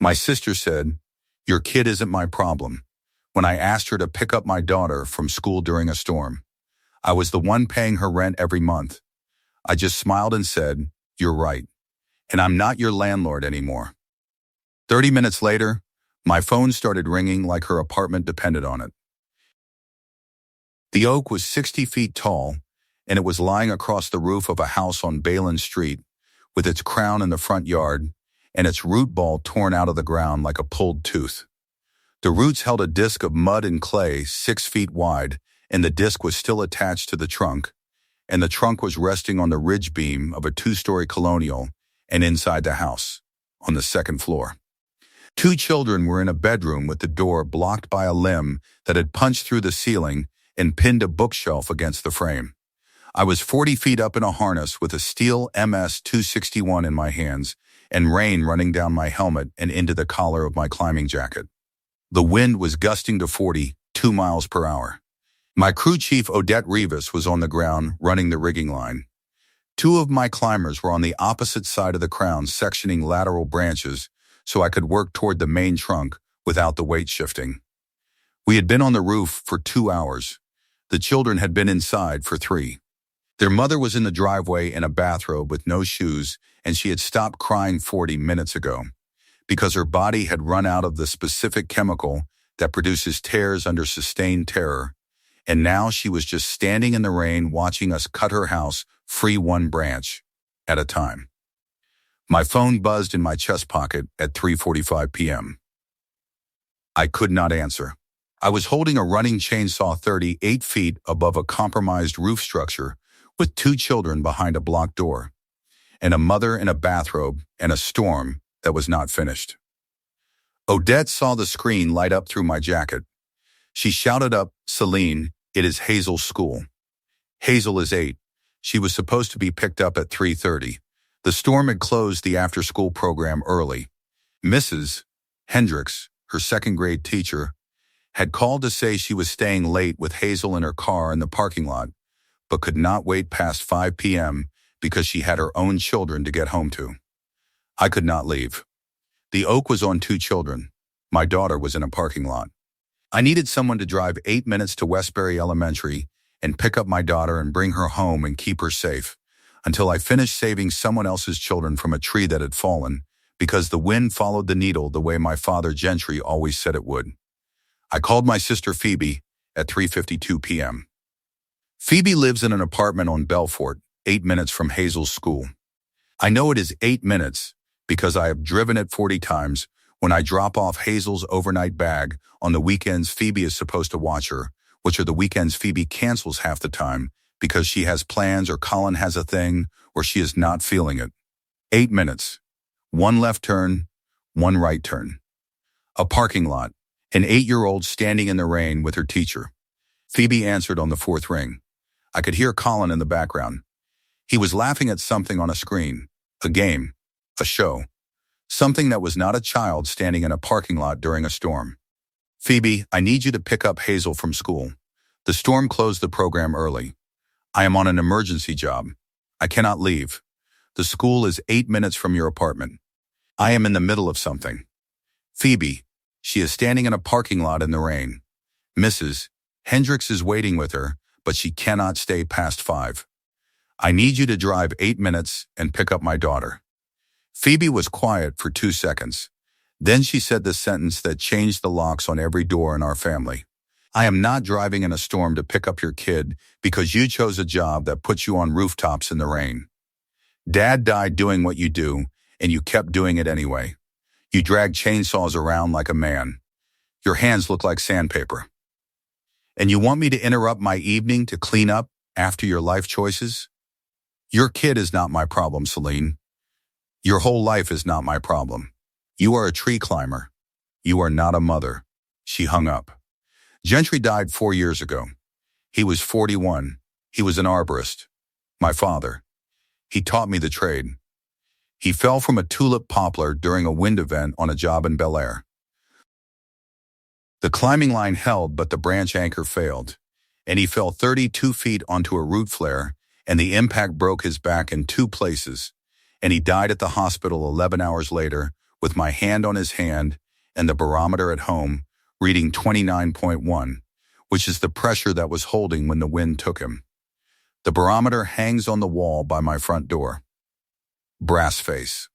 My sister said, "Your kid isn't my problem," when I asked her to pick up my daughter from school during a storm. I was the one paying her rent every month. I just smiled and said, "You're right. And I'm not your landlord anymore." 30 minutes later, my phone started ringing like her apartment depended on it. The oak was 60 feet tall, and it was lying across the roof of a house on Balin Street, with its crown in the front yard and its root ball torn out of the ground like a pulled tooth. The roots held a disc of mud and clay 6 feet wide, and the disc was still attached to the trunk, and the trunk was resting on the ridge beam of a 2-story colonial and inside the house, on the second floor. 2 children were in a bedroom with the door blocked by a limb that had punched through the ceiling and pinned a bookshelf against the frame. I was 40 feet up in a harness with a steel MS-261 in my hands and rain running down my helmet and into the collar of my climbing jacket. The wind was gusting to 42 miles per hour. My crew chief Odette Rivas was on the ground running the rigging line. 2 of my climbers were on the opposite side of the crown sectioning lateral branches so I could work toward the main trunk without the weight shifting. We had been on the roof for 2 hours. The children had been inside for 3. Their mother was in the driveway in a bathrobe with no shoes, and she had stopped crying 40 minutes ago because her body had run out of the specific chemical that produces tears under sustained terror, and now she was just standing in the rain watching us cut her house free one branch at a time. My phone buzzed in my chest pocket at 3:45 p.m. I could not answer. I was holding a running chainsaw 38 feet above a compromised roof structure with 2 children behind a blocked door, and a mother in a bathrobe and a storm that was not finished. Odette saw the screen light up through my jacket. She shouted up, "Selene, it is Hazel's school." Hazel is 8. She was supposed to be picked up at 3:30. The storm had closed the after-school program early. Mrs. Hendricks, her second-grade teacher, had called to say she was staying late with Hazel in her car in the parking lot, but could not wait past 5 p.m. because she had her own children to get home to. I could not leave. The oak was on 2 children. My daughter was in a parking lot. I needed someone to drive 8 minutes to Westbury Elementary and pick up my daughter and bring her home and keep her safe until I finished saving someone else's children from a tree that had fallen because the wind followed the needle the way my father Gentry always said it would. I called my sister Phoebe at 3:52 p.m. Phoebe lives in an apartment on Belfort, 8 minutes from Hazel's school. I know it is 8 minutes because I have driven it 40 times when I drop off Hazel's overnight bag on the weekends Phoebe is supposed to watch her, which are the weekends Phoebe cancels half the time because she has plans or Colin has a thing or she is not feeling it. 8 minutes. 1 left turn, 1 right turn. A parking lot. An 8-year-old standing in the rain with her teacher. Phoebe answered on the 4th ring. I could hear Colin in the background. He was laughing at something on a screen, a game, a show, something that was not a child standing in a parking lot during a storm. Phoebe, I need you to pick up Hazel from school. The storm closed the program early. I am on an emergency job. I cannot leave. The school is 8 minutes from your apartment. I am in the middle of something. Phoebe, she is standing in a parking lot in the rain. Mrs. Hendricks is waiting with her, but she cannot stay past 5. I need you to drive 8 minutes and pick up my daughter. Phoebe was quiet for 2 seconds. Then she said the sentence that changed the locks on every door in our family. I am not driving in a storm to pick up your kid because you chose a job that puts you on rooftops in the rain. Dad died doing what you do, and you kept doing it anyway. You drag chainsaws around like a man. Your hands look like sandpaper. And you want me to interrupt my evening to clean up after your life choices? Your kid is not my problem, Selene. Your whole life is not my problem. You are a tree climber. You are not a mother. She hung up. Gentry died 4 years ago. He was 41. He was an arborist. My father. He taught me the trade. He fell from a tulip poplar during a wind event on a job in Bel Air. The climbing line held, but the branch anchor failed, and he fell 32 feet onto a root flare, and the impact broke his back in 2 places, and he died at the hospital 11 hours later with my hand on his hand and the barometer at home, reading 29.1, which is the pressure that was holding when the wind took him. The barometer hangs on the wall by my front door. Brass face.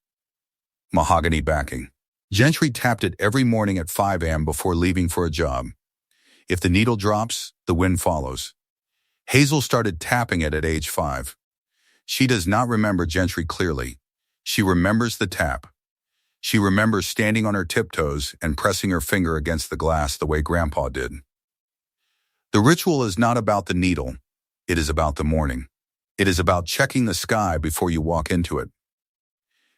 Mahogany backing. Gentry tapped it every morning at 5 a.m. before leaving for a job. If the needle drops, the wind follows. Hazel started tapping it at age 5. She does not remember Gentry clearly. She remembers the tap. She remembers standing on her tiptoes and pressing her finger against the glass the way Grandpa did. The ritual is not about the needle. It is about the morning. It is about checking the sky before you walk into it.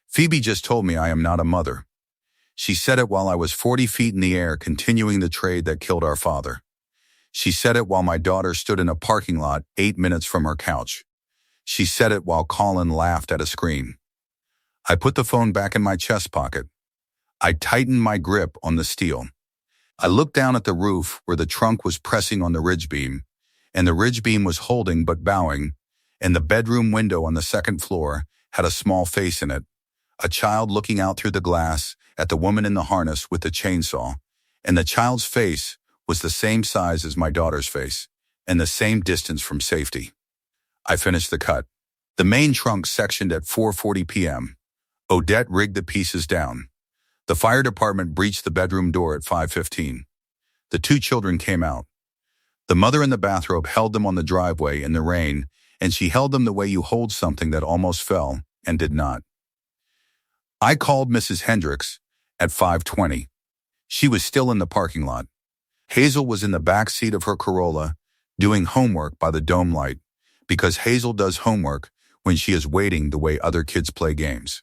Phoebe just told me I am not a mother. She said it while I was 40 feet in the air continuing the trade that killed our father. She said it while my daughter stood in a parking lot 8 minutes from her couch. She said it while Colin laughed at a screen. I put the phone back in my chest pocket. I tightened my grip on the steel. I looked down at the roof where the trunk was pressing on the ridge beam, and the ridge beam was holding but bowing, and the bedroom window on the second floor had a small face in it, a child looking out through the glass at the woman in the harness with the chainsaw, and the child's face was the same size as my daughter's face, and the same distance from safety. I finished the cut. The main trunk sectioned at 4:40 p.m. Odette rigged the pieces down. The fire department breached the bedroom door at 5:15. The 2 children came out. The mother in the bathrobe held them on the driveway in the rain, and she held them the way you hold something that almost fell and did not. I called Mrs. Hendricks at 5:20. She was still in the parking lot. Hazel was in the back seat of her Corolla doing homework by the dome light, because Hazel does homework when she is waiting the way other kids play games.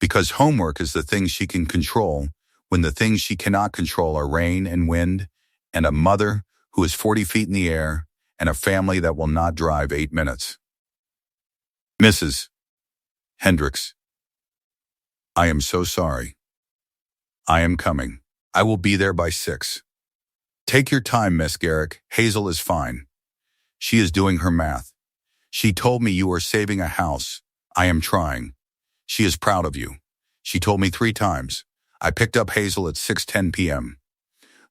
Because homework is the things she can control when the things she cannot control are rain and wind and a mother who is 40 feet in the air and a family that will not drive 8 minutes. Mrs. Hendricks, I am so sorry. I am coming. I will be there by 6. Take your time, Miss Garrick. Hazel is fine. She is doing her math. She told me you are saving a house. I am trying. She is proud of you. She told me 3 times. I picked up Hazel at 6:10 p.m.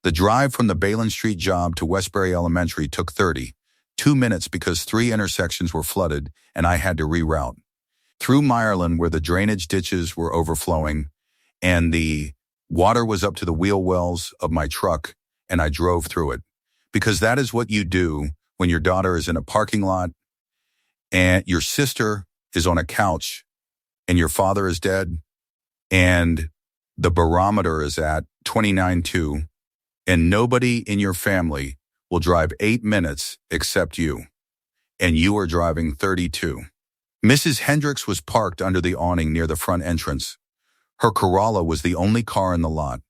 The drive from the Balin Street job to Westbury Elementary took 32 minutes because 3 intersections were flooded and I had to reroute. Through Meyerland where the drainage ditches were overflowing and the water was up to the wheel wells of my truck, and I drove through it. Because that is what you do when your daughter is in a parking lot and your sister is on a couch and your father is dead and the barometer is at 29.2 and nobody in your family will drive 8 minutes except you. And you are driving 32. Mrs. Hendricks was parked under the awning near the front entrance. Her Corolla was the only car in the lot.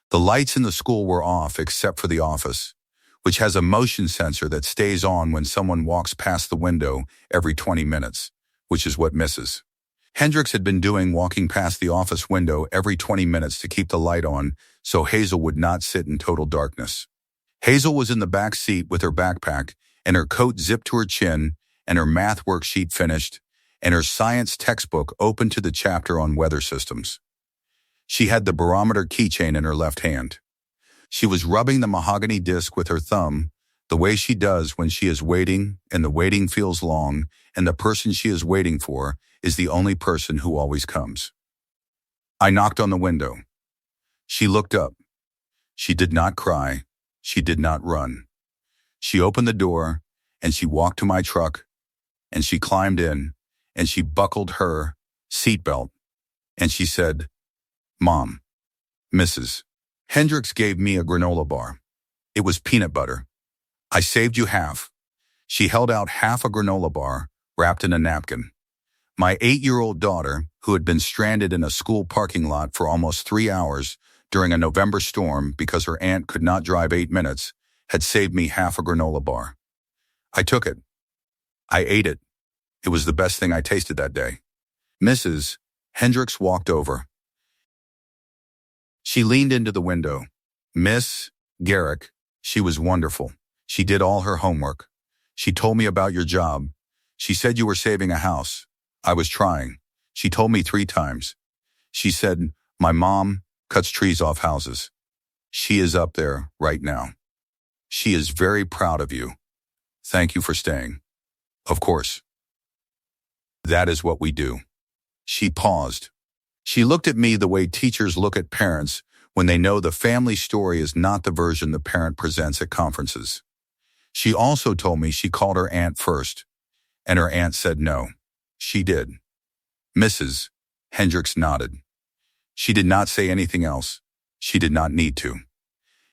The lights in the school were off except for the office, which has a motion sensor that stays on when someone walks past the window every 20 minutes, which is what Mrs. Hendricks had been doing, walking past the office window every 20 minutes to keep the light on so Hazel would not sit in total darkness. Hazel was in the back seat with her backpack and her coat zipped to her chin and her math worksheet finished and her science textbook open to the chapter on weather systems. She had the barometer keychain in her left hand. She was rubbing the mahogany disc with her thumb, the way she does when she is waiting and the waiting feels long and the person she is waiting for is the only person who always comes. I knocked on the window. She looked up. She did not cry. She did not run. She opened the door and she walked to my truck and she climbed in and she buckled her seatbelt and she said, "Mom." Mrs. Hendricks gave me a granola bar. It was peanut butter. "I saved you half." She held out half a granola bar wrapped in a napkin. My 8-year-old daughter, who had been stranded in a school parking lot for almost 3 hours during a November storm because her aunt could not drive 8 minutes, had saved me half a granola bar. I took it. I ate it. It was the best thing I tasted that day. Mrs. Hendricks walked over. She leaned into the window. "Miss Garrick, she was wonderful. She did all her homework. She told me about your job. She said you were saving a house. I was trying. She told me 3 times. She said, My mom cuts trees off houses. She is up there right now. She is very proud of you. Thank you for staying. Of course. That is what we do. She paused. She looked at me the way teachers look at parents when they know the family story is not the version the parent presents at conferences. She also told me she called her aunt first, and her aunt said no. She did. Mrs. Hendricks nodded. She did not say anything else. She did not need to.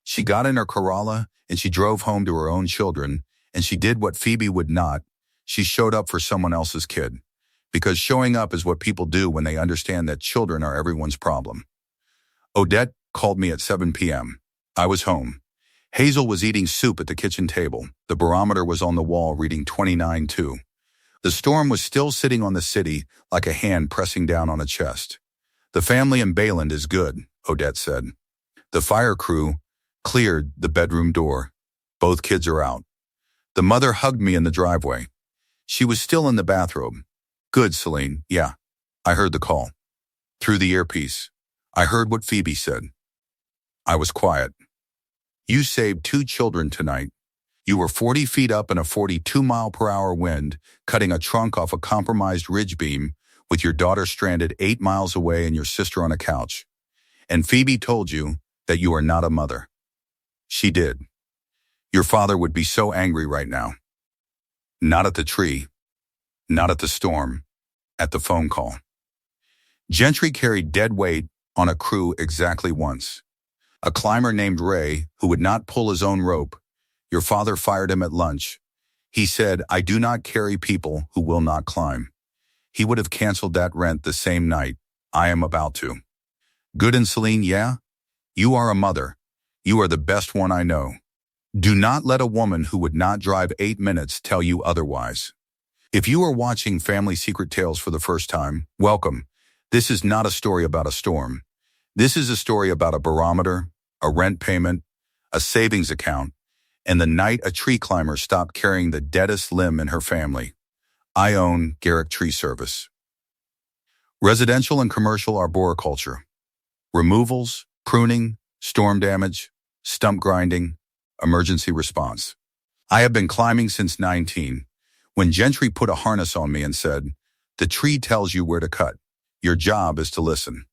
She got in her Corolla and she drove home to her own children, and she did what Phoebe would not. She showed up for someone else's kid. Because showing up is what people do when they understand that children are everyone's problem. Odette called me at 7 p.m. I was home. Hazel was eating soup at the kitchen table. The barometer was on the wall reading 29.2. The storm was still sitting on the city like a hand pressing down on a chest. The family in Bayland is good, Odette said. The fire crew cleared the bedroom door. Both kids are out. The mother hugged me in the driveway. She was still in the bathrobe. Good, Selene. Yeah. I heard the call. Through the earpiece. I heard what Phoebe said. I was quiet. You saved 2 children tonight. You were 40 feet up in a 42-mile-per-hour wind, cutting a trunk off a compromised ridge beam, with your daughter stranded 8 miles away and your sister on a couch. And Phoebe told you that you are not a mother. She did. Your father would be so angry right now. Not at the tree. Not at the storm. At the phone call. Gentry carried dead weight on a crew exactly once. A climber named Ray, who would not pull his own rope. Your father fired him at lunch. He said, I do not carry people who will not climb. He would have canceled that rent the same night. I am about to. Good and Selene, yeah? You are a mother. You are the best one I know. Do not let a woman who would not drive 8 minutes tell you otherwise. If you are watching Family Secret Tales for the first time, welcome. This is not a story about a storm. This is a story about a barometer, a rent payment, a savings account, and the night a tree climber stopped carrying the deadest limb in her family. I own Garrick Tree Service. Residential and commercial arboriculture. Removals, pruning, storm damage, stump grinding, emergency response. I have been climbing since 19. When Gentry put a harness on me and said, the tree tells you where to cut. Your job is to listen.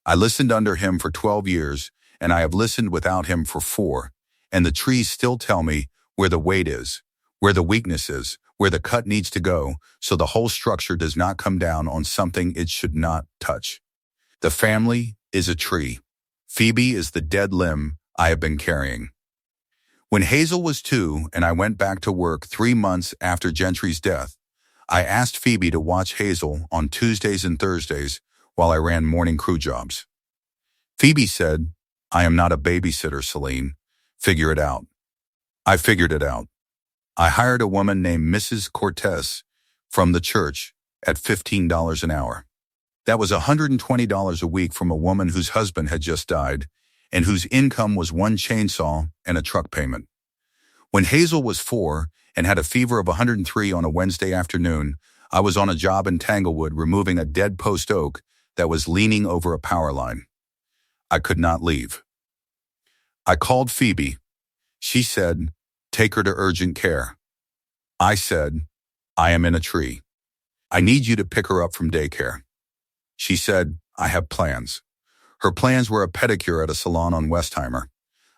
I listened under him for 12 years, and I have listened without him for 4, and the trees still tell me where the weight is, where the weakness is, where the cut needs to go, so the whole structure does not come down on something it should not touch. The family is a tree. Phoebe is the dead limb I have been carrying. When Hazel was 2 and I went back to work 3 months after Gentry's death, I asked Phoebe to watch Hazel on Tuesdays and Thursdays while I ran morning crew jobs. Phoebe said, I am not a babysitter, Selene. Figure it out. I figured it out. I hired a woman named Mrs. Cortez from the church at $15 an hour. That was $120 a week from a woman whose husband had just died and whose income was 1 chainsaw and a truck payment. When Hazel was 4 and had a fever of 103 on a Wednesday afternoon, I was on a job in Tanglewood removing a dead post oak that was leaning over a power line. I could not leave. I called Phoebe. She said, take her to urgent care. I said, I am in a tree. I need you to pick her up from daycare. She said, I have plans. Her plans were a pedicure at a salon on Westheimer.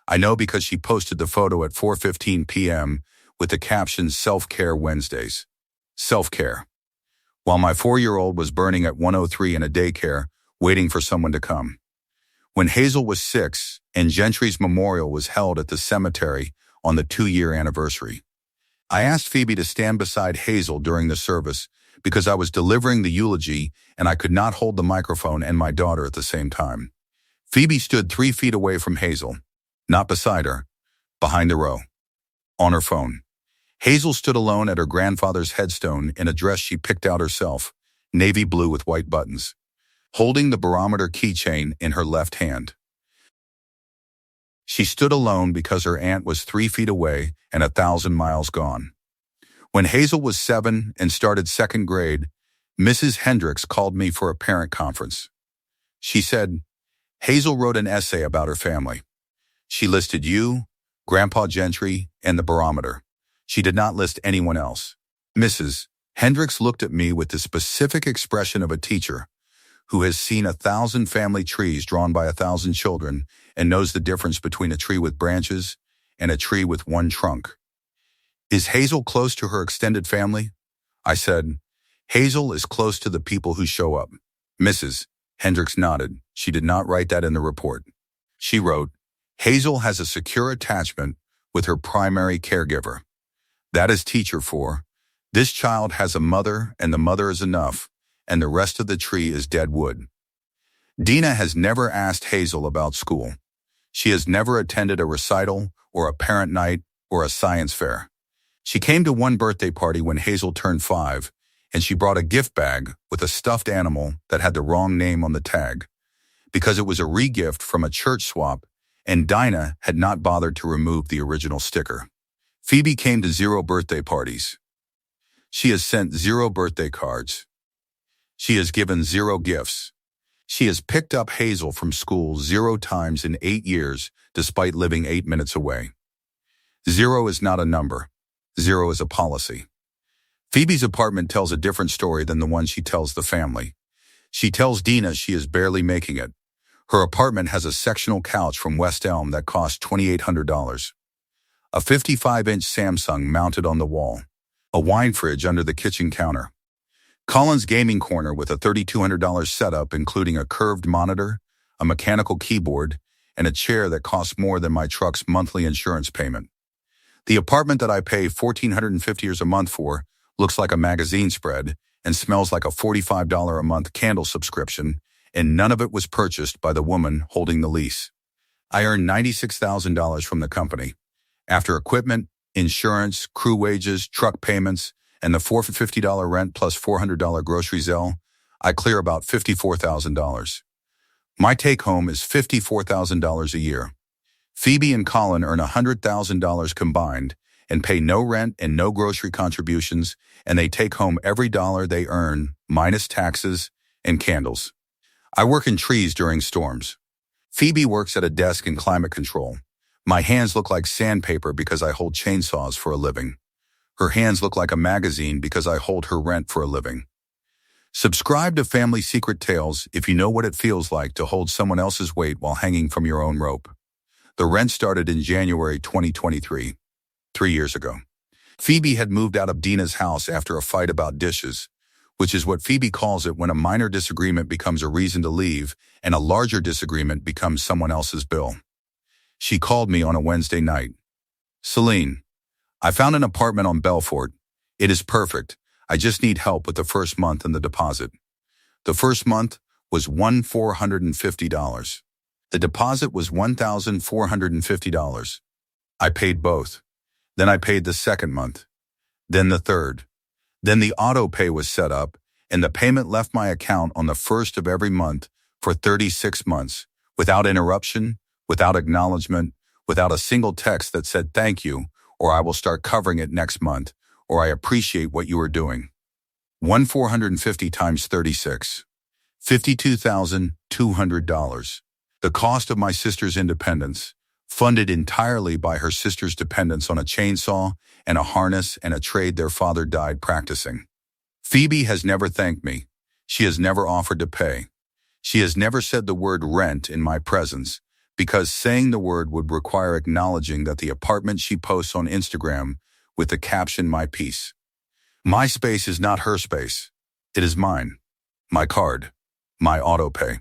I know because she posted the photo at 4:15 p.m. with the caption Self-Care Wednesdays. Self-care. While my 4-year-old was burning at 103 in a daycare, waiting for someone to come. When Hazel was 6 and Gentry's memorial was held at the cemetery on the 2-year anniversary, I asked Phoebe to stand beside Hazel during the service because I was delivering the eulogy and I could not hold the microphone and my daughter at the same time. Phoebe stood 3 feet away from Hazel, not beside her, behind the row, on her phone. Hazel stood alone at her grandfather's headstone in a dress she picked out herself, navy blue with white buttons, holding the barometer keychain in her left hand. She stood alone because her aunt was 3 feet away and 1,000 miles gone. When Hazel was 7 and started 2nd grade, Mrs. Hendricks called me for a parent conference. She said, Hazel wrote an essay about her family. She listed you, Grandpa Gentry, and the barometer. She did not list anyone else. Mrs. Hendricks looked at me with the specific expression of a teacher who has seen 1,000 family trees drawn by 1,000 children and knows the difference between a tree with branches and a tree with one trunk. Is Hazel close to her extended family? I said, Hazel is close to the people who show up. Mrs. Hendricks nodded. She did not write that in the report. She wrote, Hazel has a secure attachment with her primary caregiver. That is teacher for, this child has a mother and the mother is enough, and the rest of the tree is dead wood. Dina has never asked Hazel about school. She has never attended a recital or a parent night or a science fair. She came to one birthday party when Hazel turned 5, and she brought a gift bag with a stuffed animal that had the wrong name on the tag, because it was a re-gift from a church swap, and Dinah had not bothered to remove the original sticker. Phoebe came to 0 birthday parties. She has sent 0 birthday cards. She has given 0 gifts. She has picked up Hazel from school 0 times in 8 years, despite living 8 minutes away. 0 is not a number. 0 is a policy. Phoebe's apartment tells a different story than the one she tells the family. She tells Dina she is barely making it. Her apartment has a sectional couch from West Elm that cost $2,800. A 55-inch Samsung mounted on the wall. A wine fridge under the kitchen counter. Colin's gaming corner with a $3,200 setup including a curved monitor, a mechanical keyboard, and a chair that costs more than my truck's monthly insurance payment. The apartment that I pay $1,450 a month for looks like a magazine spread and smells like a $45 a month candle subscription, and none of it was purchased by the woman holding the lease. I earned $96,000 from the company. After equipment, insurance, crew wages, truck payments, and the $450 rent plus $400 grocery Zelle, I clear about $54,000. My take-home is $54,000 a year. Phoebe and Colin earn $100,000 combined and pay no rent and no grocery contributions, and they take home every dollar they earn, minus taxes and candles. I work in trees during storms. Phoebe works at a desk in climate control. My hands look like sandpaper because I hold chainsaws for a living. Her hands look like a magazine because I hold her rent for a living. Subscribe to Family Secret Tales if you know what it feels like to hold someone else's weight while hanging from your own rope. The rent started in January 2023, 3 years ago. Phoebe had moved out of Dina's house after a fight about dishes, which is what Phoebe calls it when a minor disagreement becomes a reason to leave and a larger disagreement becomes someone else's bill. She called me on a Wednesday night. Selene, I found an apartment on Belfort. It is perfect. I just need help with the first month and the deposit. The first month was $1,450. The deposit was $1,450. I paid both. Then I paid the second month. Then the third. Then the auto pay was set up, and the payment left my account on the first of every month for 36 months, without interruption, without acknowledgement, without a single text that said thank you, or I will start covering it next month, or I appreciate what you are doing. $1,450 times 36. $52,200. The cost of my sister's independence, funded entirely by her sister's dependence on a chainsaw and a harness and a trade their father died practicing. Phoebe has never thanked me. She has never offered to pay. She has never said the word rent in my presence, because saying the word would require acknowledging that the apartment she posts on Instagram with the caption "My Piece." My space is not her space. It is mine. My card. My auto pay.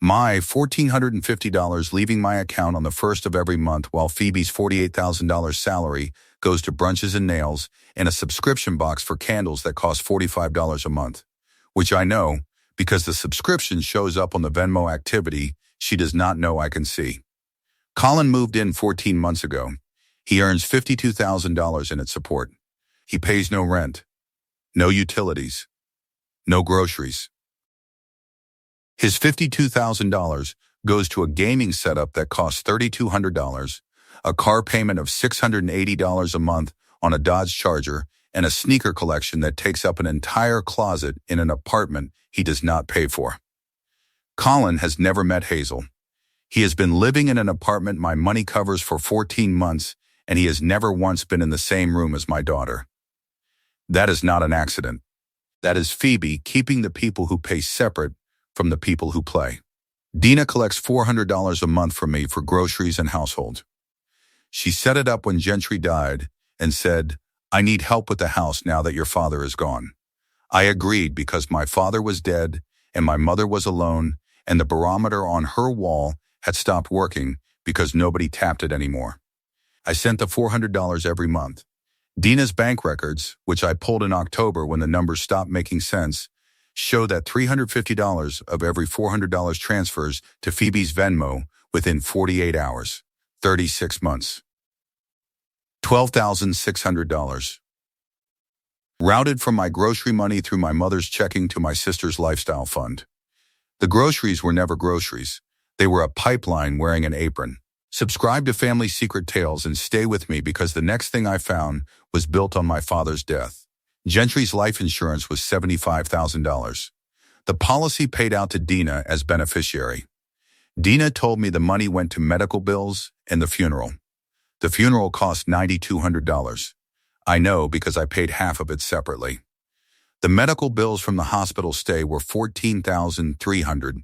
My $1,450 leaving my account on the first of every month while Phoebe's $48,000 salary goes to brunches and nails and a subscription box for candles that cost $45 a month, which I know because the subscription shows up on the Venmo activity she does not know I can see. Colin moved in 14 months ago. He earns $52,000 in its support. He pays no rent, no utilities, no groceries. His $52,000 goes to a gaming setup that costs $3,200, a car payment of $680 a month on a Dodge Charger, and a sneaker collection that takes up an entire closet in an apartment he does not pay for. Colin has never met Hazel. He has been living in an apartment my money covers for 14 months, and he has never once been in the same room as my daughter. That is not an accident. That is Phoebe keeping the people who pay separate from the people who play. Dina collects $400 a month from me for groceries and household. She set it up when Gentry died and said, "I need help with the house now that your father is gone." I agreed because my father was dead and my mother was alone, and the barometer on her wall had stopped working because nobody tapped it anymore. I sent the $400 every month. Dina's bank records, which I pulled in October when the numbers stopped making sense, show that $350 of every $400 transfers to Phoebe's Venmo within 48 hours, 36 months. $12,600. Routed from my grocery money through my mother's checking to my sister's lifestyle fund. The groceries were never groceries. They were a pipeline wearing an apron. Subscribe to Family Secret Tales and stay with me because the next thing I found was built on my father's death. Gentry's life insurance was $75,000. The policy paid out to Dina as beneficiary. Dina told me the money went to medical bills and the funeral. The funeral cost $9,200. I know because I paid half of it separately. The medical bills from the hospital stay were $14,300.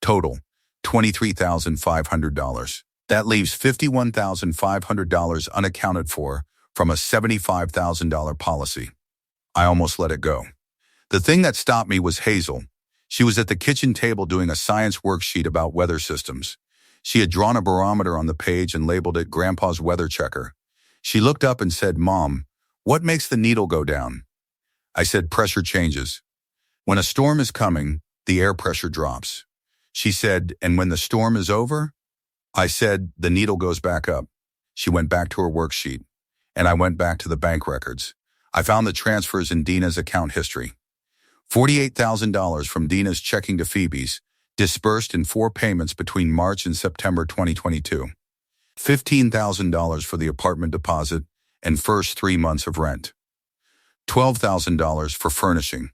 Total, $23,500. That leaves $51,500 unaccounted for from a $75,000 policy. I almost let it go. The thing that stopped me was Hazel. She was at the kitchen table doing a science worksheet about weather systems. She had drawn a barometer on the page and labeled it Grandpa's Weather Checker. She looked up and said, "Mom, what makes the needle go down?" I said, "Pressure changes. When a storm is coming, the air pressure drops." She said, "And when the storm is over?" I said, "The needle goes back up." She went back to her worksheet, and I went back to the bank records. I found the transfers in Dina's account history. $48,000 from Dina's checking to Phoebe's, dispersed in 4 payments between March and September 2022. $15,000 for the apartment deposit and first 3 months of rent. $12,000 for furnishing.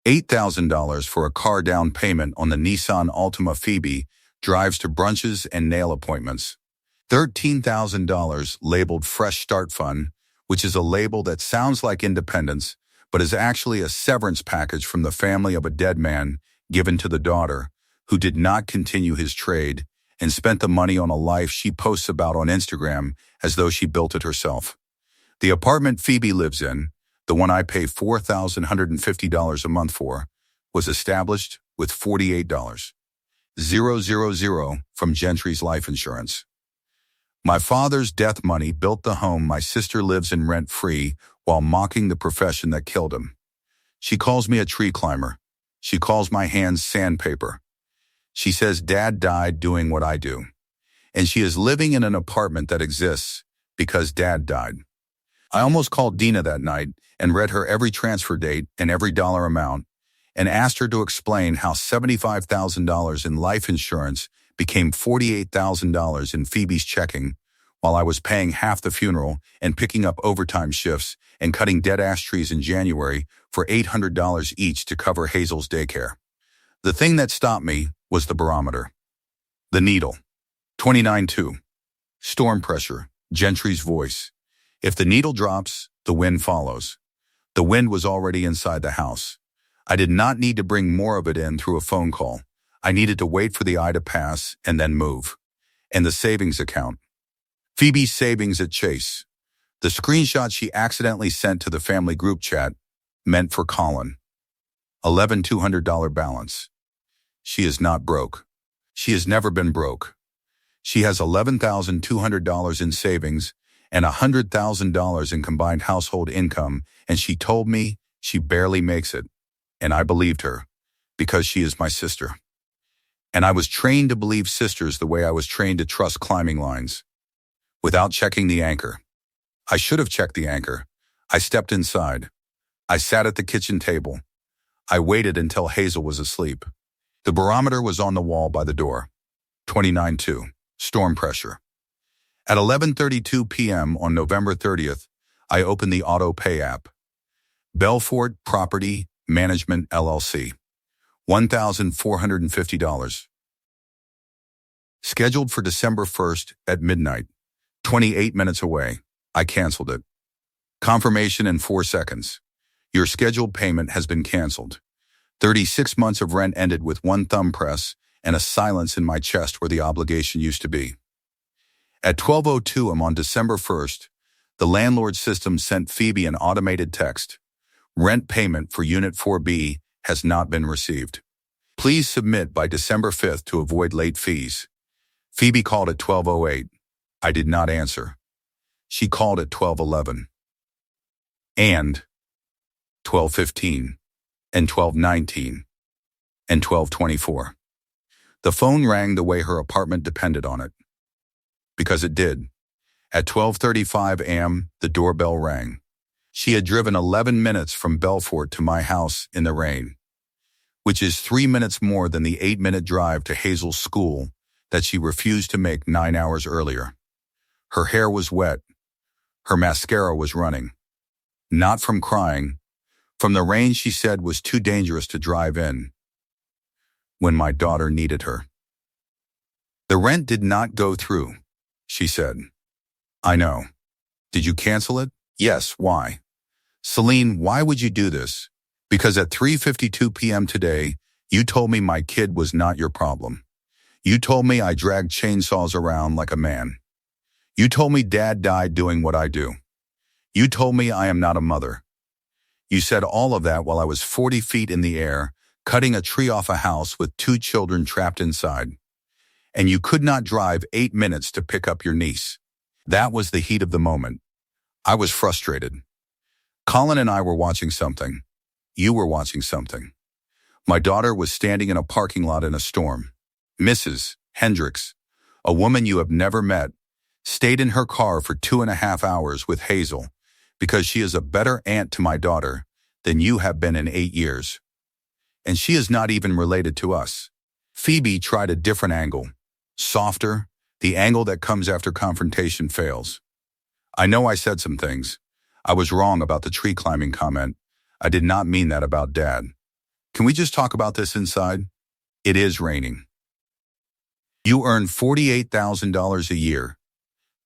$8,000 for a car down payment on the Nissan Altima Phoebe drives to brunches and nail appointments. $13,000 labeled Fresh Start Fund, which is a label that sounds like independence, but is actually a severance package from the family of a dead man given to the daughter, who did not continue his trade and spent the money on a life she posts about on Instagram as though she built it herself. The apartment Phoebe lives in, the one I pay $4,150 a month for, was established with $48,000 from Gentry's life insurance. My father's death money built the home my sister lives in rent-free while mocking the profession that killed him. She calls me a tree climber. She calls my hands sandpaper. She says Dad died doing what I do. And she is living in an apartment that exists because Dad died. I almost called Dina that night and read her every transfer date and every dollar amount and asked her to explain how $75,000 in life insurance became $48,000 in Phoebe's checking while I was paying half the funeral and picking up overtime shifts and cutting dead ash trees in January for $800 each to cover Hazel's daycare. The thing that stopped me was the barometer. The needle. 29.2. Storm pressure. Gentry's voice. If the needle drops, the wind follows. The wind was already inside the house. I did not need to bring more of it in through a phone call. I needed to wait for the eye to pass and then move. And the savings account. Phoebe's savings at Chase. The screenshot she accidentally sent to the family group chat meant for Colin. $11,200 balance. She is not broke. She has never been broke. She has $11,200 in savings and $100,000 in combined household income, and she told me she barely makes it. And I believed her, because she is my sister. And I was trained to believe sisters the way I was trained to trust climbing lines. Without checking the anchor. I should have checked the anchor. I stepped inside. I sat at the kitchen table. I waited until Hazel was asleep. The barometer was on the wall by the door. 29.2. Storm pressure. At 11:32 p.m. on November 30th, I opened the auto pay app. Belfort Property Management LLC. $1,450. Scheduled for December 1st at midnight. 28 minutes away. I canceled it. Confirmation in 4 seconds. Your scheduled payment has been canceled. 36 months of rent ended with one thumb press and a silence in my chest where the obligation used to be. At 12:02 am on December 1st, the landlord system sent Phoebe an automated text. Rent payment for Unit 4B has not been received. Please submit by December 5th to avoid late fees. Phoebe called at 12:08. I did not answer. She called at 12:11. And 12:15. And 12:19. And 12:24. The phone rang the way her apartment depended on it. Because it did. At 12:35 a.m., the doorbell rang. She had driven 11 minutes from Belfort to my house in the rain, which is 3 minutes more than the 8-minute drive to Hazel's school that she refused to make 9 hours earlier. Her hair was wet. Her mascara was running. Not from crying. From the rain she said was too dangerous to drive in when my daughter needed her. The rent did not go through, she said. I know. Did you cancel it? Yes, why? Selene, why would you do this? Because at 3:52 p.m. today, you told me my kid was not your problem. You told me I dragged chainsaws around like a man. You told me Dad died doing what I do. You told me I am not a mother. You said all of that while I was 40 feet in the air, cutting a tree off a house with 2 children trapped inside. And you could not drive 8 minutes to pick up your niece. That was the heat of the moment. I was frustrated. Colin and I were watching something. You were watching something. My daughter was standing in a parking lot in a storm. Mrs. Hendricks, a woman you have never met, stayed in her car for 2.5 hours with Hazel because she is a better aunt to my daughter than you have been in 8 years. And she is not even related to us. Phoebe tried a different angle. Softer, the angle that comes after confrontation fails. I know I said some things. I was wrong about the tree climbing comment. I did not mean that about Dad. Can we just talk about this inside? It is raining. You earn $48,000 a year.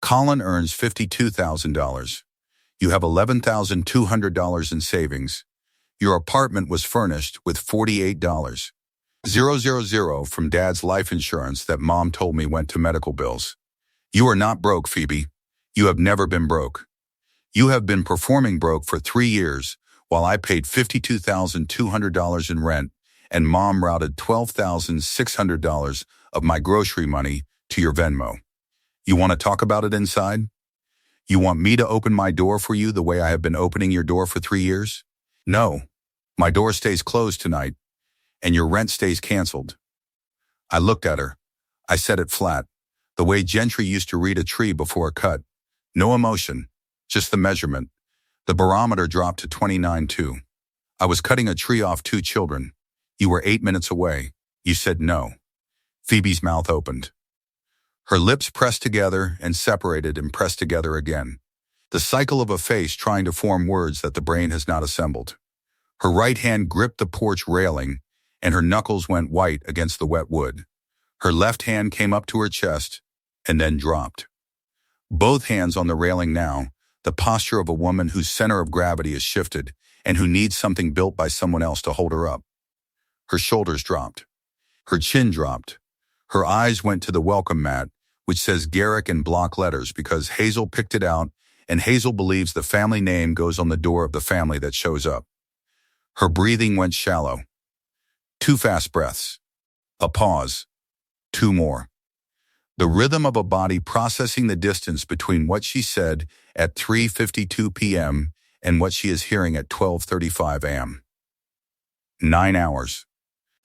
Colin earns $52,000. You have $11,200 in savings. Your apartment was furnished with $48,000 from Dad's life insurance that Mom told me went to medical bills. You are not broke, Phoebe. You have never been broke. You have been performing broke for 3 years while I paid $52,200 in rent and Mom routed $12,600 of my grocery money to your Venmo. You want to talk about it inside? You want me to open my door for you the way I have been opening your door for 3 years? No. My door stays closed tonight, and your rent stays canceled. I looked at her. I said it flat, the way Gentry used to read a tree before a cut. No emotion, just the measurement. The barometer dropped to 29.2. I was cutting a tree off 2 children. You were 8 minutes away. You said no. Phoebe's mouth opened. Her lips pressed together and separated and pressed together again. The cycle of a face trying to form words that the brain has not assembled. Her right hand gripped the porch railing, and her knuckles went white against the wet wood. Her left hand came up to her chest and then dropped. Both hands on the railing now, the posture of a woman whose center of gravity is shifted and who needs something built by someone else to hold her up. Her shoulders dropped. Her chin dropped. Her eyes went to the welcome mat, which says Garrick in block letters because Hazel picked it out and Hazel believes the family name goes on the door of the family that shows up. Her breathing went shallow. 2 fast breaths. A pause. 2 more. The rhythm of a body processing the distance between what she said at 3:52 p.m. and what she is hearing at 12:35 a.m. 9 hours.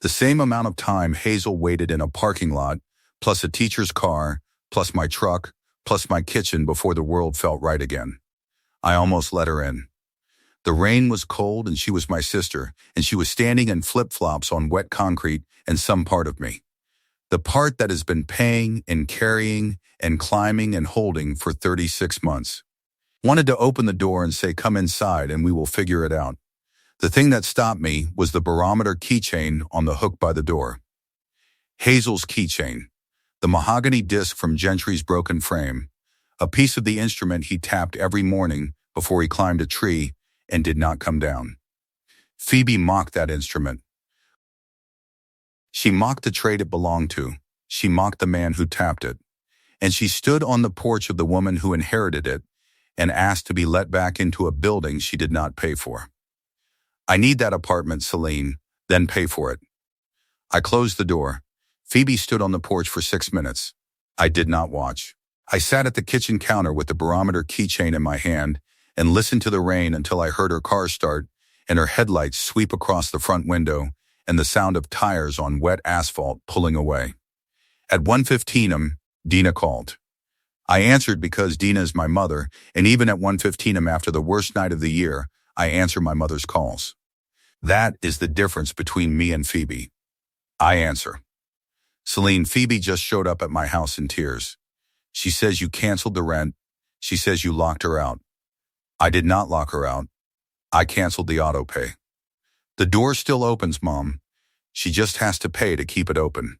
The same amount of time Hazel waited in a parking lot, plus a teacher's car, plus my truck, plus my kitchen before the world felt right again. I almost let her in. The rain was cold and she was my sister, and she was standing in flip-flops on wet concrete and some part of me. The part that has been paying and carrying and climbing and holding for 36 months. Wanted to open the door and say, come inside and we will figure it out. The thing that stopped me was the barometer keychain on the hook by the door. Hazel's keychain, the mahogany disc from Gentry's broken frame, a piece of the instrument he tapped every morning before he climbed a tree and did not come down. Phoebe mocked that instrument. She mocked the trade it belonged to. She mocked the man who tapped it. And she stood on the porch of the woman who inherited it and asked to be let back into a building she did not pay for. I need that apartment, Selene, then pay for it. I closed the door. Phoebe stood on the porch for 6 minutes. I did not watch. I sat at the kitchen counter with the barometer keychain in my hand and listened to the rain until I heard her car start and her headlights sweep across the front window and the sound of tires on wet asphalt pulling away. At 1:15 a.m., Dina called. I answered because Dina is my mother, and even at 1:15 a.m. after the worst night of the year, I answer my mother's calls. That is the difference between me and Phoebe. I answer. Selene, Phoebe just showed up at my house in tears. She says you canceled the rent. She says you locked her out. I did not lock her out. I canceled the auto pay. The door still opens, Mom. She just has to pay to keep it open.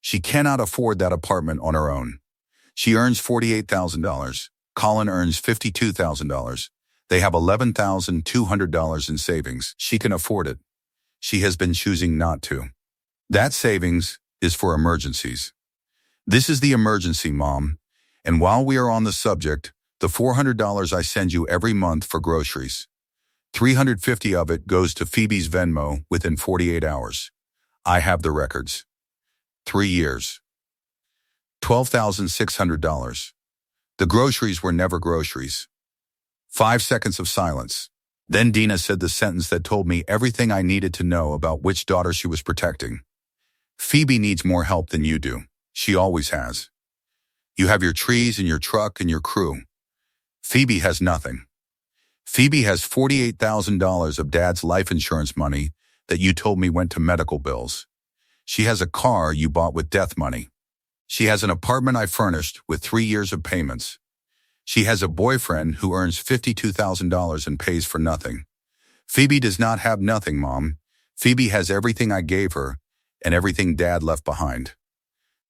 She cannot afford that apartment on her own. She earns $48,000. Colin earns $52,000. They have $11,200 in savings. She can afford it. She has been choosing not to. That savings is for emergencies. This is the emergency, Mom. And while we are on the subject, the $400 I send you every month for groceries, $350 of it goes to Phoebe's Venmo within 48 hours. I have the records. 3 years. $12,600. The groceries were never groceries. 5 seconds of silence. Then Dina said the sentence that told me everything I needed to know about which daughter she was protecting. Phoebe needs more help than you do. She always has. You have your trees and your truck and your crew. Phoebe has nothing. Phoebe has $48,000 of Dad's life insurance money that you told me went to medical bills. She has a car you bought with death money. She has an apartment I furnished with 3 years of payments. She has a boyfriend who earns $52,000 and pays for nothing. Phoebe does not have nothing, Mom. Phoebe has everything I gave her and everything Dad left behind.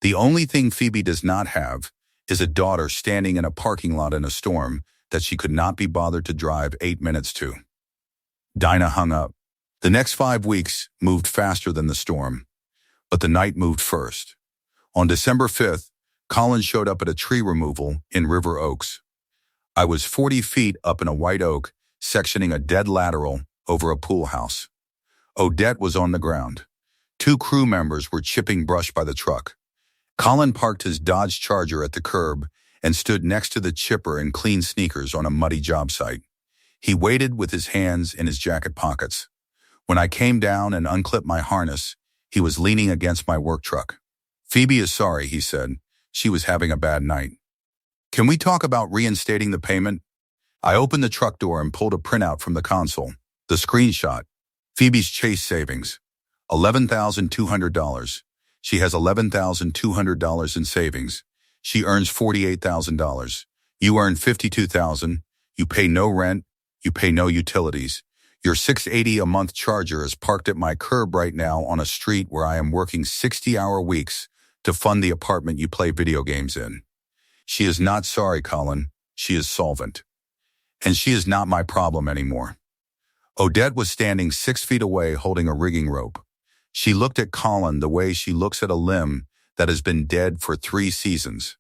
The only thing Phoebe does not have is a daughter standing in a parking lot in a storm that she could not be bothered to drive 8 minutes to. Dinah hung up. The next 5 weeks moved faster than the storm, but the night moved first. On December 5th, Colin showed up at a tree removal in River Oaks. I was 40 feet up in a white oak, sectioning a dead lateral over a pool house. Odette was on the ground. 2 crew members were chipping brush by the truck. Colin parked his Dodge Charger at the curb and stood next to the chipper in clean sneakers on a muddy job site. He waited with his hands in his jacket pockets. When I came down and unclipped my harness, he was leaning against my work truck. Phoebe is sorry, he said. She was having a bad night. Can we talk about reinstating the payment? I opened the truck door and pulled a printout from the console. The screenshot. Phoebe's Chase savings. $11,200. She has $11,200 in savings. She earns $48,000. You earn $52,000. You pay no rent. You pay no utilities. Your $680 a month Charger is parked at my curb right now on a street where I am working 60-hour weeks to fund the apartment you play video games in. She is not sorry, Colin. She is solvent. And she is not my problem anymore. Odette was standing 6 feet away holding a rigging rope. She looked at Colin the way she looks at a limb that has been dead for 3 seasons.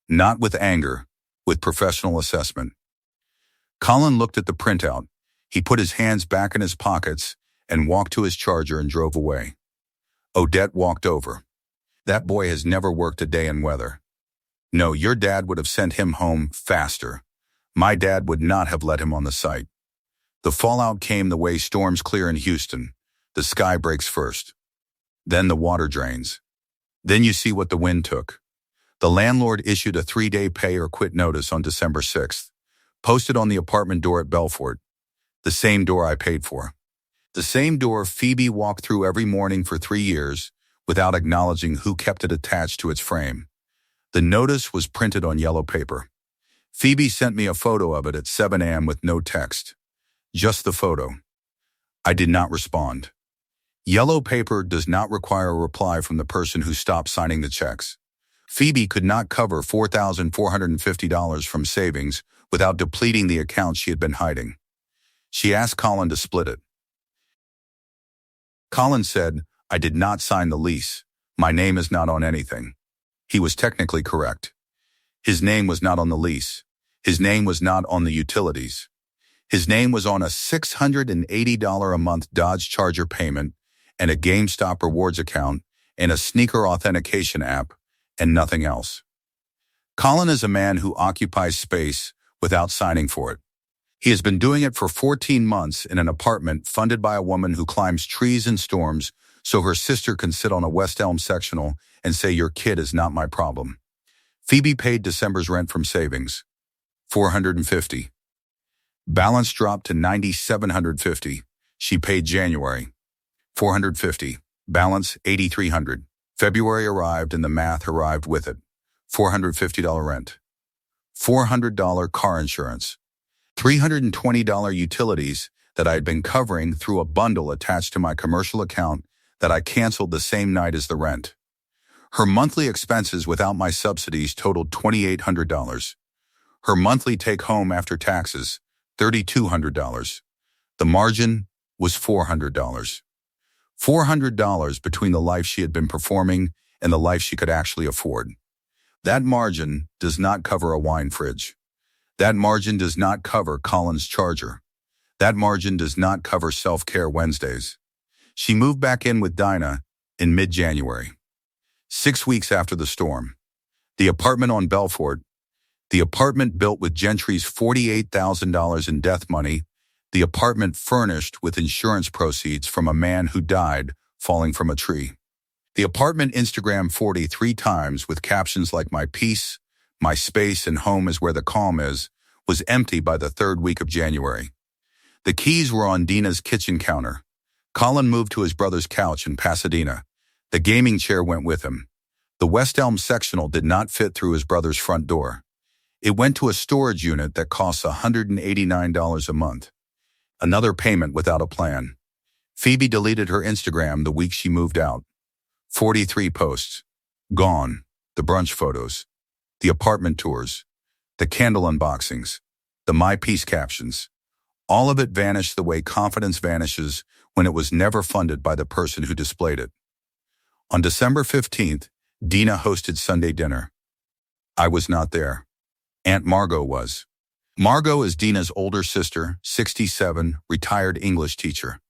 Not with anger, with professional assessment. Colin looked at the printout. He put his hands back in his pockets and walked to his Charger and drove away. Odette walked over. That boy has never worked a day in weather. No, your dad would have sent him home faster. My dad would not have let him on the site. The fallout came the way storms clear in Houston. The sky breaks first. Then the water drains. Then you see what the wind took. The landlord issued a 3-day pay or quit notice on December 6th, posted on the apartment door at Belfort, the same door I paid for. The same door Phoebe walked through every morning for 3 years without acknowledging who kept it attached to its frame. The notice was printed on yellow paper. Phoebe sent me a photo of it at 7 a.m. with no text. Just the photo. I did not respond. Yellow paper does not require a reply from the person who stopped signing the checks. Phoebe could not cover $4,450 from savings without depleting the account she had been hiding. She asked Colin to split it. Colin said, "I did not sign the lease. My name is not on anything." He was technically correct. His name was not on the lease. His name was not on the utilities. His name was on a $680 a month Dodge Charger payment and a GameStop rewards account and a sneaker authentication app and nothing else. Colin is a man who occupies space without signing for it. He has been doing it for 14 months in an apartment funded by a woman who climbs trees in storms so her sister can sit on a West Elm sectional and say, "Your kid is not my problem." Phoebe paid December's rent from savings, $450. Balance dropped to $9,750. She paid January, $450. Balance, $8,300. February arrived and the math arrived with it. $450 rent. $400 car insurance. $320 utilities that I had been covering through a bundle attached to my commercial account that I canceled the same night as the rent. Her monthly expenses without my subsidies totaled $2,800. Her monthly take-home after taxes, $3,200. The margin was $400. $400 between the life she had been performing and the life she could actually afford. That margin does not cover a wine fridge. That margin does not cover Colin's charger. That margin does not cover self-care Wednesdays. She moved back in with Dinah in mid-January, 6 weeks after the storm. The apartment on Belfort, the apartment built with Gentry's $48,000 in death money, the apartment furnished with insurance proceeds from a man who died falling from a tree. The apartment Instagrammed 43 times with captions like "My peace, my space, and home is where the calm is," was empty by the 3rd week of January. The keys were on Dina's kitchen counter. Colin moved to his brother's couch in Pasadena. The gaming chair went with him. The West Elm sectional did not fit through his brother's front door. It went to a storage unit that costs $189 a month. Another payment without a plan. Phoebe deleted her Instagram the week she moved out. 43 posts. Gone. The brunch photos. The apartment tours. The candle unboxings. The My Peace captions. All of it vanished the way confidence vanishes when it was never funded by the person who displayed it. On December 15th, Dina hosted Sunday dinner. I was not there. Aunt Margot was. Margot is Dina's older sister, 67, retired English teacher.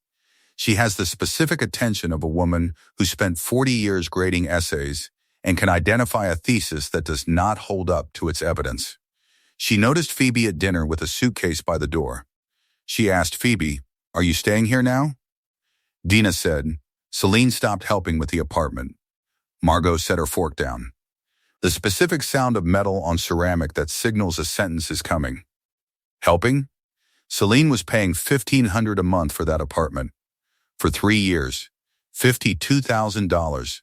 She has the specific attention of a woman who spent 40 years grading essays and can identify a thesis that does not hold up to its evidence. She noticed Phoebe at dinner with a suitcase by the door. She asked Phoebe, "Are you staying here now?" Dina said, "Selene stopped helping with the apartment." Margot set her fork down. The specific sound of metal on ceramic that signals a sentence is coming. Helping? Selene was paying $1,500 a month for that apartment. For 3 years. $52,000.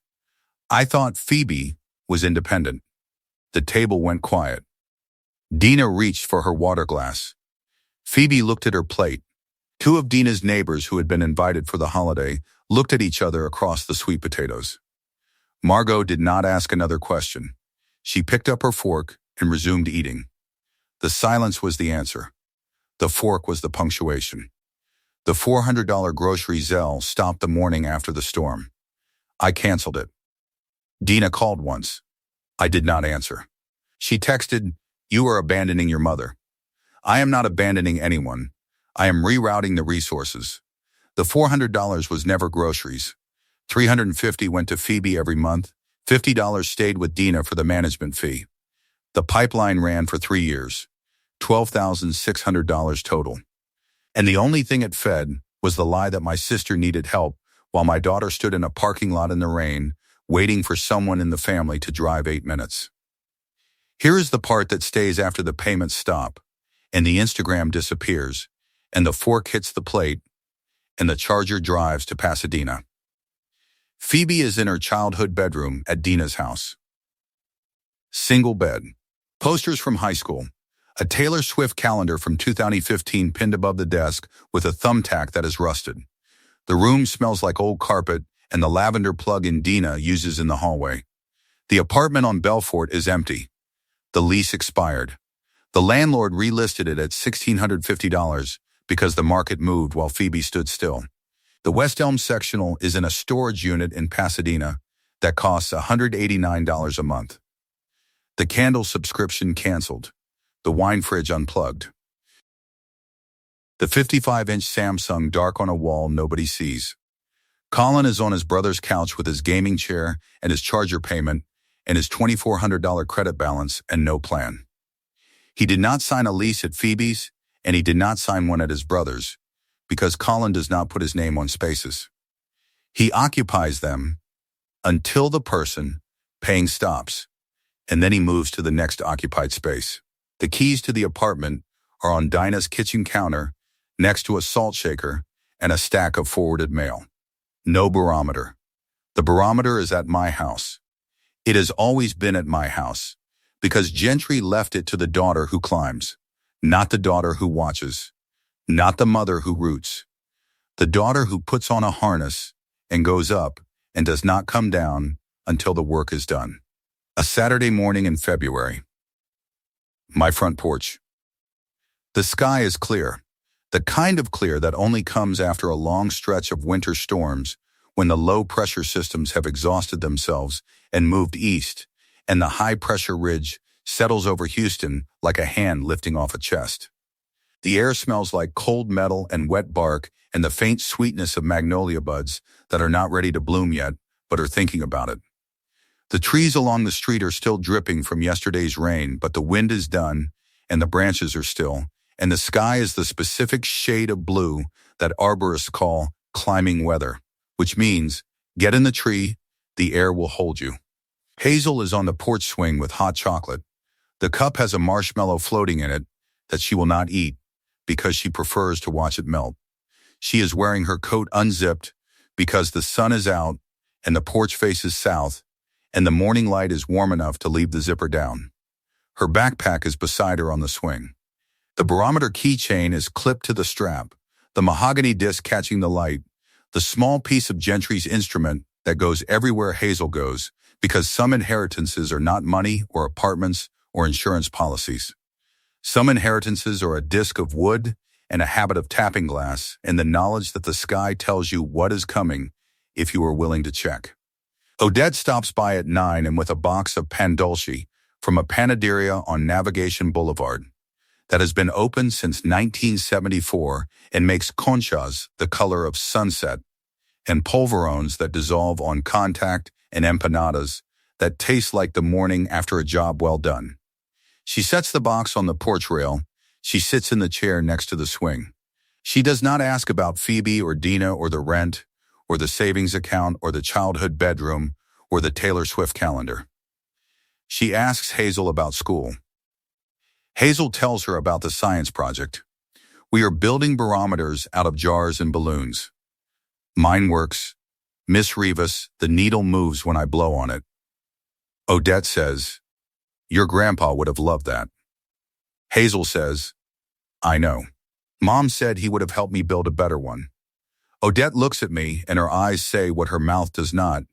I thought Phoebe was independent. The table went quiet. Dina reached for her water glass. Phoebe looked at her plate. 2 of Dina's neighbors who had been invited for the holiday looked at each other across the sweet potatoes. Margot did not ask another question. She picked up her fork and resumed eating. The silence was the answer. The fork was the punctuation. The $400 grocery Zelle stopped the morning after the storm. I canceled it. Dina called once. I did not answer. She texted, "You are abandoning your mother." I am not abandoning anyone. I am rerouting the resources. The $400 was never groceries. $350 went to Phoebe every month. $50 stayed with Dina for the management fee. The pipeline ran for 3 years. $12,600 total. And the only thing it fed was the lie that my sister needed help while my daughter stood in a parking lot in the rain, waiting for someone in the family to drive 8 minutes. Here is the part that stays after the payments stop, and the Instagram disappears, and the fork hits the plate, and the Charger drives to Pasadena. Phoebe is in her childhood bedroom at Dina's house. Single bed. Posters from high school. A Taylor Swift calendar from 2015 pinned above the desk with a thumbtack that is rusted. The room smells like old carpet and the lavender plug-in Dina uses in the hallway. The apartment on Belfort is empty. The lease expired. The landlord relisted it at $1,650 because the market moved while Phoebe stood still. The West Elm sectional is in a storage unit in Pasadena that costs $189 a month. The candle subscription canceled. The wine fridge unplugged. The 55-inch Samsung dark on a wall nobody sees. Colin is on his brother's couch with his gaming chair and his charger payment and his $2,400 credit balance and no plan. He did not sign a lease at Phoebe's, and he did not sign one at his brother's, because Colin does not put his name on spaces. He occupies them until the person paying stops, and then he moves to the next occupied space. The keys to the apartment are on Dinah's kitchen counter next to a salt shaker and a stack of forwarded mail. No barometer. The barometer is at my house. It has always been at my house, because Gentry left it to the daughter who climbs, not the daughter who watches, not the mother who roots. The daughter who puts on a harness and goes up and does not come down until the work is done. A Saturday morning in February. My front porch. The sky is clear, the kind of clear that only comes after a long stretch of winter storms when the low-pressure systems have exhausted themselves and moved east, and the high-pressure ridge settles over Houston like a hand lifting off a chest. The air smells like cold metal and wet bark and the faint sweetness of magnolia buds that are not ready to bloom yet, but are thinking about it. The trees along the street are still dripping from yesterday's rain, but the wind is done, and the branches are still, and the sky is the specific shade of blue that arborists call climbing weather, which means, get in the tree, the air will hold you. Hazel is on the porch swing with hot chocolate. The cup has a marshmallow floating in it that she will not eat because she prefers to watch it melt. She is wearing her coat unzipped because the sun is out and the porch faces south and the morning light is warm enough to leave the zipper down. Her backpack is beside her on the swing. The barometer keychain is clipped to the strap, the mahogany disc catching the light, the small piece of Gentry's instrument that goes everywhere Hazel goes, because some inheritances are not money or apartments or insurance policies. Some inheritances are a disc of wood and a habit of tapping glass and the knowledge that the sky tells you what is coming if you are willing to check. Odette stops by at 9 and with a box of pan dulce from a panaderia on Navigation Boulevard that has been open since 1974 and makes conchas the color of sunset and polverones that dissolve on contact and empanadas that taste like the morning after a job well done. She sets the box on the porch rail. She sits in the chair next to the swing. She does not ask about Phoebe or Dina or the rent or the savings account or the childhood bedroom or the Taylor Swift calendar. She asks Hazel about school. Hazel tells her about the science project. We are building barometers out of jars and balloons. Mine works. Miss Rivas, the needle moves when I blow on it. Odette says, your grandpa would have loved that. Hazel says, I know. Mom said he would have helped me build a better one. Odette looks at me and her eyes say what her mouth does not.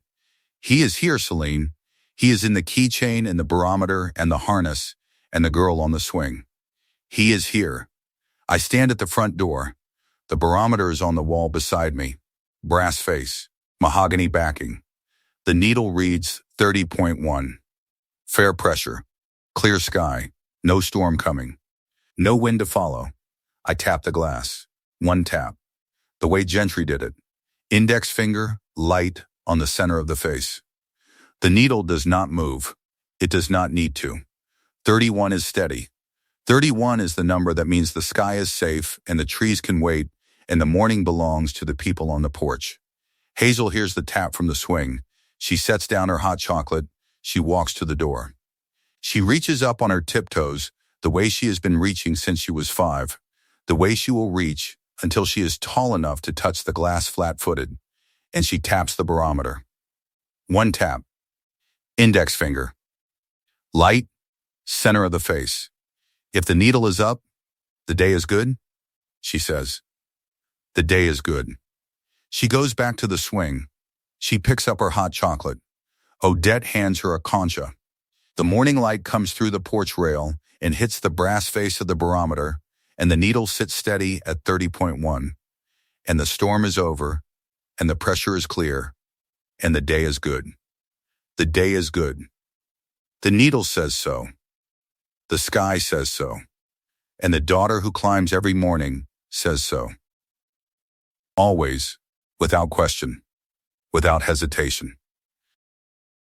He is here, Selene. He is in the keychain and the barometer and the harness and the girl on the swing. He is here. I stand at the front door. The barometer is on the wall beside me. Brass face. Mahogany backing. The needle reads 30.1. Fair pressure. Clear sky. No storm coming. No wind to follow. I tap the glass. One tap. The way Gentry did it. Index finger, light, on the center of the face. The needle does not move. It does not need to. 31 is steady. 31 is the number that means the sky is safe and the trees can wait and the morning belongs to the people on the porch. Hazel hears the tap from the swing. She sets down her hot chocolate. She walks to the door. She reaches up on her tiptoes, the way she has been reaching since she was 5, the way she will reach until she is tall enough to touch the glass flat-footed, and she taps the barometer. One tap. Index finger. Light, center of the face. If the needle is up, the day is good, she says. The day is good. She goes back to the swing. She picks up her hot chocolate. Odette hands her a concha. The morning light comes through the porch rail and hits the brass face of the barometer, and the needle sits steady at 30.1. And the storm is over, and the pressure is clear, and the day is good. The day is good. The needle says so. The sky says so. And the daughter who climbs every morning says so. Always, without question, without hesitation.